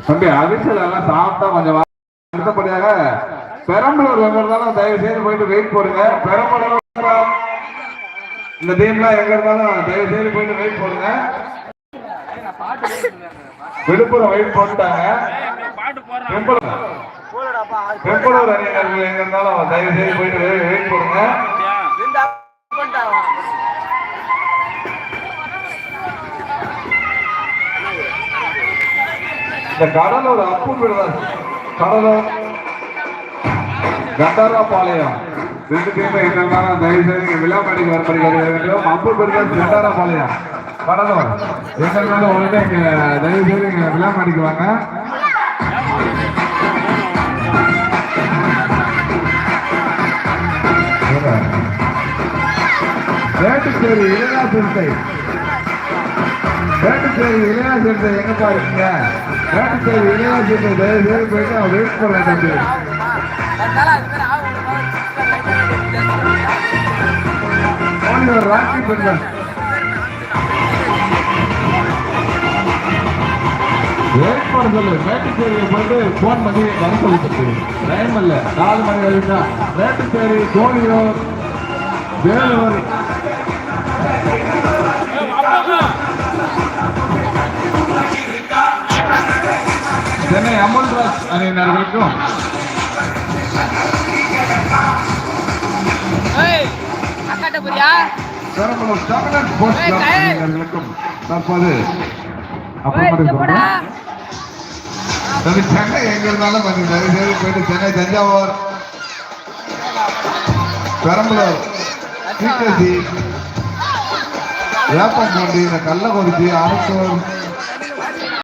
தம்பி அரிசல் எல்லாம் சாப்பிட்டா கொஞ்சம் அடுத்தபடியாக பெரம்பலூர் எங்க இருந்தாலும் தயவு செய்து போயிட்டு வெயிட் போடுங்க. பெரம்பலூர் இந்த டீம்லாம் எங்க இருந்தாலும் தயவு செய்து போயிட்டு வெயிட் போடுங்க. விழுப்புரம் வெயிட் போட்டுட்டாங்க. பெரம்பலூர் அணியினர்கள் எங்க இருந்தாலும் தயவு செய்து போயிட்டு வெயிட் போடுங்க. இந்த கடலூர் அப்பு விடுவார், கடலூர் கண்டாராபாளையம் ரெண்டு பேருமே என்னன்னா தயவு செய்து விழாமணிக்கு வரப்படுகிறது. அப்பு விடுவார் கண்டாராபாளையம் கடலூர் எங்கனாலும் உடனே இங்க தயவு செய்து இங்க விழாமணிக்கு வாங்க. வேட்டுச்சேரி இளையா சிறுத்தை, வேட்டுச்சேரி இளையா சிறுத்தை எங்க பாருங்க. வேட்டுச்சேரி இளையா சிறுத்தை தயவு செய்து போயிட்டு வெயிட் பண்ண தம்பி. ராக்கி பெண்கள் வெயிட் பண்ண சொல்லு. வேட்டுச்சேரியை போயிட்டு போன் பண்ணி வர சொல்லிட்டு டைம் இல்ல 4 மணி வரைக்கும். வேட்டுச்சேரி கோழியூர் வேலூர் சென்னை அமுல்ராஜ் அணியினர்களுக்கும் பெரம்பலூர் தமிழன் ஸ்போர்ட்ஸ் கிளப் அணியினர்களுக்கும் தற்போது சென்னை எங்க இருந்தாலும் போயிட்டு சென்னை, தஞ்சாவூர், பெரம்பலூர், சிகேசி, வேப்பம்பூண்டி, இந்த கள்ளக்குறிச்சி, அரசூர்,